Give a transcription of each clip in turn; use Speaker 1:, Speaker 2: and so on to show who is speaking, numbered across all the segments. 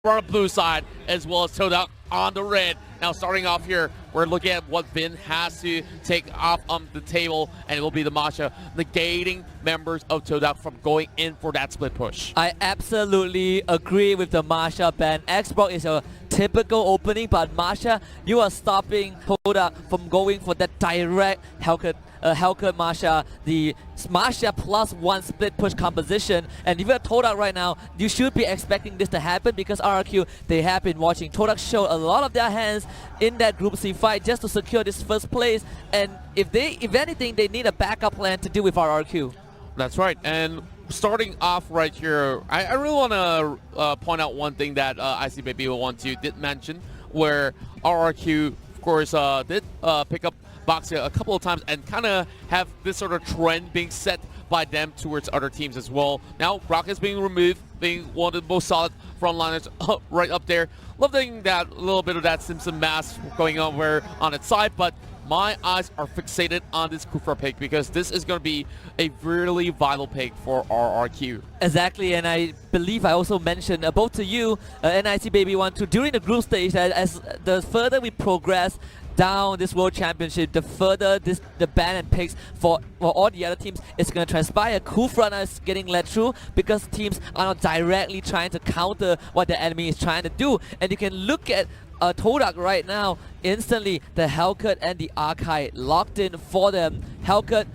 Speaker 1: from the blue side, as well as Todak on the red. Now starting off here, we're looking at what Vin has to take off on the table, and it will be the Masha negating members of Todak from going in for that split push.
Speaker 2: I absolutely agree with the Masha ban. Xbox is a typical opening, but Masha, you are stopping Todak from going for that direct Hellcat Masha, the Masha +1 split push composition. And if you're Todak right now, you should be expecting this to happen because RRQ, they have been watching Todak show a lot of their hands in that Group C fight just to secure this first place. And if anything, they need a backup plan to deal with RRQ.
Speaker 1: That's right. And starting off right here, I really want to point out one thing that ICBB112 did mention, where RRQ, of course, did pick up Boxia a couple of times and kind of have this sort of trend being set by them towards other teams as well. Now, Rock is being removed, being one of the most solid frontliners right up there. Loving that little bit of that Simpson mask going over on its side, but my eyes are fixated on this Kufra pick because this is going to be a really vital pick for RRQ.
Speaker 2: Exactly, and I believe I also mentioned both to you, NIC Baby 1-2, during the group stage, that as the further we progress down this World Championship, the further the ban and picks for all the other teams is going to transpire. Kufra is getting led through because teams are not directly trying to counter what the enemy is trying to do. And you can look at Todak right now, instantly the Hellcat and the Archive locked in for them. Hellcat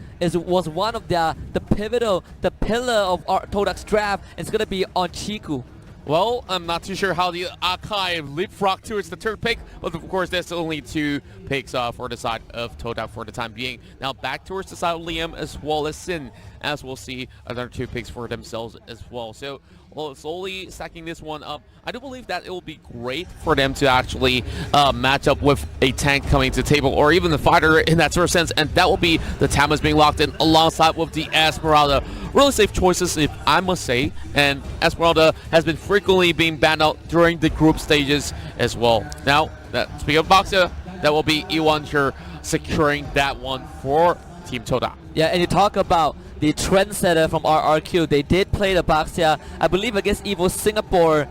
Speaker 2: was one of the pillar of Todak's draft. It's going to be on Chiku.
Speaker 1: Well, I'm not too sure how the Archive leapfrog towards the third pick, but of course there's only 2 picks for the side of Todak for the time being. Now back towards the side of Liam as well as Sin, as we'll see another 2 picks for themselves as well. So slowly stacking this one up. I do believe that it will be great for them to actually match up with a tank coming to the table, or even the fighter in that sort of sense, and that will be the Tamas being locked in alongside with the Esmeralda. Really safe choices, if I must say, and Esmeralda has been frequently being banned out during the group stages as well. Now, speaking of Boxer, that will be E1 here securing that one for Team Todak.
Speaker 2: Yeah, and you talk about the trendsetter from RRQ. They did play the Baxia, I believe, against Evo Singapore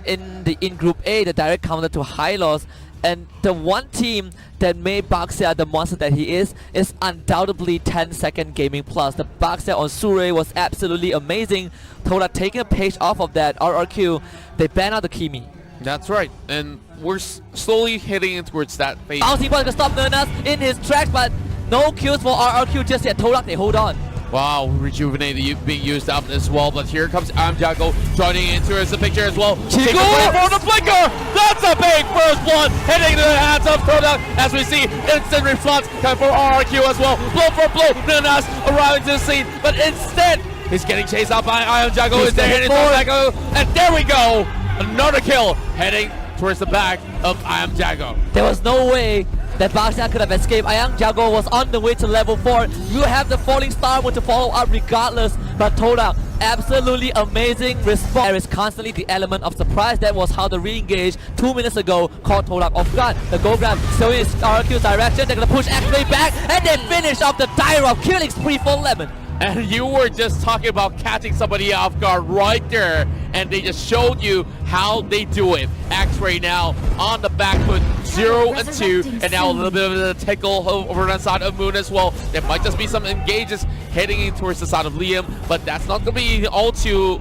Speaker 2: in Group A, the direct counter to Hylos. And the one team that made Baxia the monster that he is undoubtedly 10-second gaming plus. The Baxia on Surrey was absolutely amazing. Todak taking a page off of that. RRQ, they banned out the Kimi.
Speaker 1: That's right, and we're slowly heading towards that phase.
Speaker 2: Bouncing ball to stop Nernas in his tracks, but no kills for RRQ just yet. Todak, they hold on.
Speaker 1: Wow, Rejuvenated being used up as well, but here comes Ayam Jago joining into the picture as well. Chico for the flicker! That's a big first blood hitting the hands of Todak as we see instant reflux coming for RRQ as well. Blow for blow, Nanas arriving to the scene, but instead he's getting chased out by Ayam Jago. Is there and there we go! Another kill heading towards the back of Ayam Jago.
Speaker 2: There was no way that Baxia could have escaped. Ayam Jago was on the way to level 4. You have the falling star to follow up regardless, but Todak, absolutely amazing response. There is constantly the element of surprise. That was how the re-engage 2 minutes ago caught Todak off guard. The gold grab still in RQ's direction. They're going to push X-Ray back and then finish off the Tyro killing spree for Lemon.
Speaker 1: And you were just talking about catching somebody off guard right there, and they just showed you how they do it. X-Ray now on the back foot, 0 and 2, and now a little bit of a tickle over that side of Moon as well. There might just be some engages heading in towards the side of Liam, but that's not going to be all too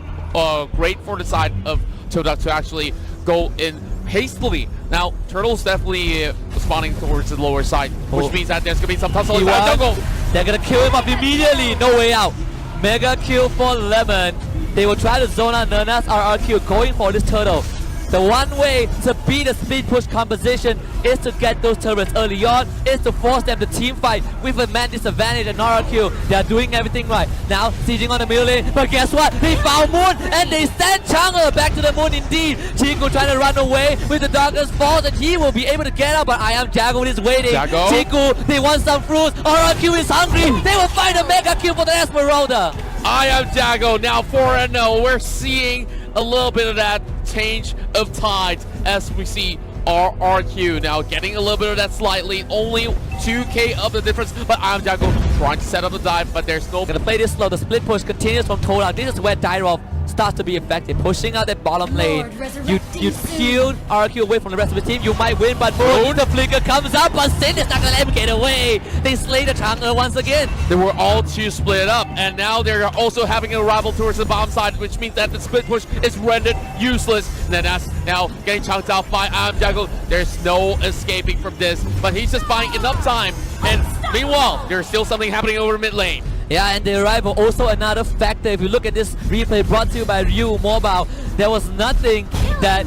Speaker 1: great for the side of Todak to actually go in hastily. Now, Turtle's definitely spawning towards the lower side, which means that there's going to be some tussle in that jungle.
Speaker 2: They're going to kill him up immediately. No way out. Mega kill for Lemon. They will try to zone out Nernas. RRQ going for this turtle. The one way to beat the speed push composition is to get those turrets early on, is to force them to team fight with a man disadvantage. And RRQ, they are doing everything right. Now, sieging on the middle lane, but guess what? They found Moon, and they send Chang'e back to the Moon indeed. Chico trying to run away with the Darkest Falls, and he will be able to get out, but Ayam Jago is waiting.
Speaker 1: Jago.
Speaker 2: Chico, they want some fruits. RRQ is hungry. They will find a mega kill for the Esmeralda.
Speaker 1: Ayam Jago now 4-0. We're seeing a little bit of that change of tides as we see RRQ now getting a little bit of that slightly, only 2k of the difference, but Ayam Jago trying to set up the dive, but there's no...
Speaker 2: Gonna play this slow. The split push continues from Todak. This is where Dyrov starts to be effective, pushing out that bottom lane. You peel RQ away from the rest of the team, you might win, but Moon, the flicker comes up, but Sin is not gonna let him get away. They slay the jungler once again.
Speaker 1: They were all two split up, and now they're also having a rival towards the bottom side, which means that the split push is rendered useless. And then that's now getting chunked out by Ayam Jago. There's no escaping from this, but he's just buying enough time. And meanwhile, there's still something happening over mid lane.
Speaker 2: Yeah, and the arrival also another factor. If you look at this replay brought to you by Ryu Mobile, there was nothing that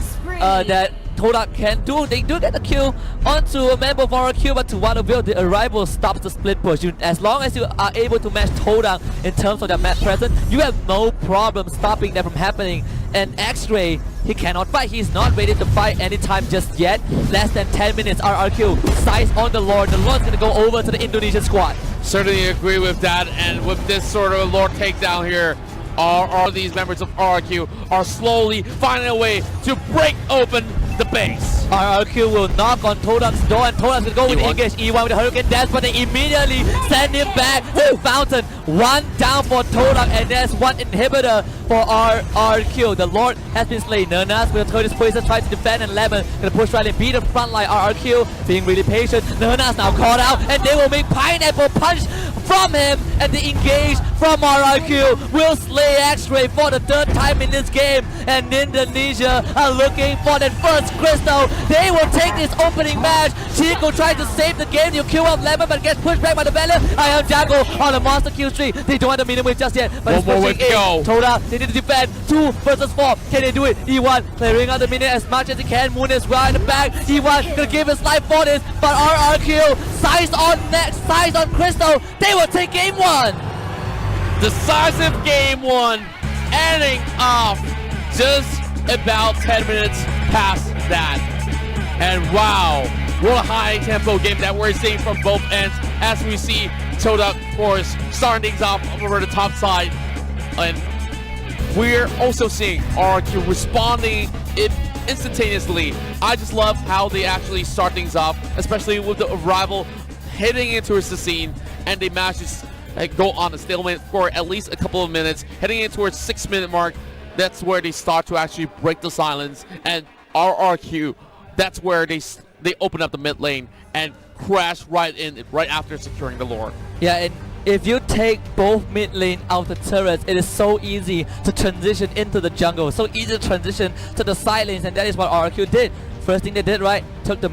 Speaker 2: that Todak can do. They do get the kill onto a member of RQ, but to what avail? The arrival stops the split push. As long as you are able to match Todak in terms of their map presence, you have no problem stopping that from happening. And X-Ray, he cannot fight. He's not ready to fight anytime just yet. Less than 10 minutes. RRQ size on the Lord. The Lord's gonna go over to the Indonesian squad.
Speaker 1: Certainly agree with that, and with this sort of Lord takedown here, all these members of RRQ are slowly finding a way to break open the base.
Speaker 2: RRQ will knock on Todak's door, and Todak's gonna go with engage E1 with the Hurricane Dance, but they immediately send him back to Fountain. One down for Todak, and there's one inhibitor for RRQ. The Lord has been slain. Nernas will turn his poison, try to defend, and Lemon gonna push right and beat the front line. RRQ being really patient. Nernas now caught out, and they will make Pineapple Punch from him, and the engage from RRQ will slay X-Ray for the third time in this game. And Indonesia are looking for that first crystal. They will take this opening match. Chico tries to save the game. You kill up Lemon, but gets pushed back by the Valor. Ayam Jago on the monster kill streak. They don't want the minimum wave just yet, but it's pushing in. Toda, they need to defend 2 versus 4. Can they do it? E1 clearing out the minute as much as he can. Moon is right in the back. E1 gonna give his life for this, but RRQ size on next, size on crystal. They will take game 1.
Speaker 1: Decisive game 1, ending off just about 10 minutes past that. And wow, what a high tempo game that we're seeing from both ends, as we see Todak, of course, starting things off over the top side. And we're also seeing RQ responding instantaneously. I just love how they actually start things off, especially with the arrival heading into the scene, and they manage to go on a stalemate for at least a couple of minutes, heading in towards 6-minute mark. That's where they start to actually break the silence, and RRQ, that's where they open up the mid lane and crash right in right after securing the Lord.
Speaker 2: Yeah, and if you take both mid lane out of the turrets, it is so easy to transition into the jungle, so easy to transition to the side lanes, and that is what RRQ did. First thing they did, right, took the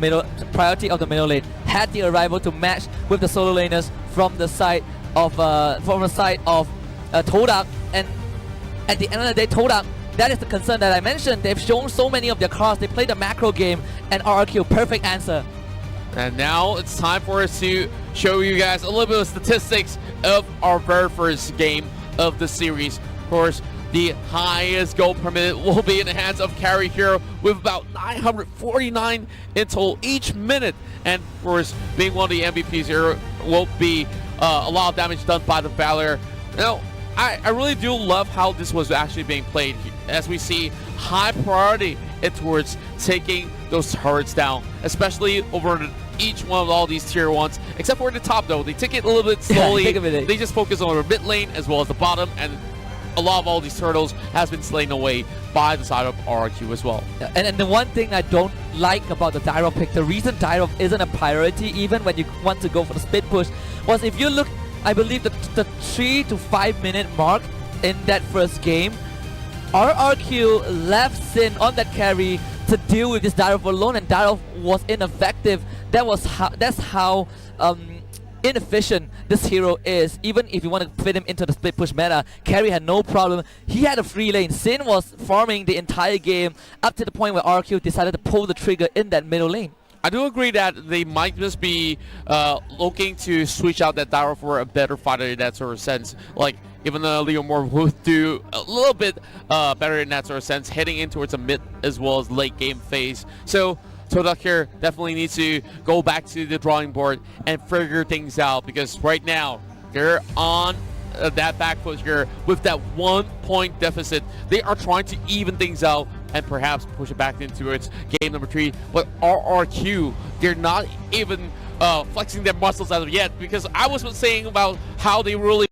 Speaker 2: priority of the middle lane, had the arrival to match with the solo laners from the side of Todak, and at the end of the day, Todak, that is the concern that I mentioned. They've shown so many of their cards. They played the macro game, and RRQ, perfect answer.
Speaker 1: And now it's time for us to show you guys a little bit of statistics of our very first game of the series. Of course, the highest goal per minute will be in the hands of Carry Hero with about 949 in total each minute. And of course, being one of the MVPs here will be a lot of damage done by the Valor. Now, I really do love how this was actually being played, as we see high priority towards taking those turrets down, especially over each one of all these tier 1s, except for the top though. They take it a little bit slowly. They just focus on the mid lane as well as the bottom, and a lot of all these turtles has been slain away by the side of RRQ as well.
Speaker 2: And the one thing I don't like about the Dyrop pick, the reason Dyrop isn't a priority even when you want to go for the split push, was if you look, I believe the 3 to 5 minute mark in that first game, RRQ left Sin on that carry to deal with this Dyrop alone, and Dyrop was ineffective. That's how inefficient this hero is. Even if you want to fit him into the split push meta, Carry had no problem. He had a free lane. Sin was farming the entire game up to the point where RQ decided to pull the trigger in that middle lane.
Speaker 1: I do agree that they might just be looking to switch out that Dyrop for a better fighter in that sort of sense. Like, even though Leo Moore would do a little bit better in that sort of sense, heading in towards a mid as well as late game phase. So Todak here definitely needs to go back to the drawing board and figure things out, because right now they're on that back foot here with that 1 point deficit. They are trying to even things out and perhaps push it back into its game number 3. But RRQ, they're not even flexing their muscles as of yet, because I was saying about how they really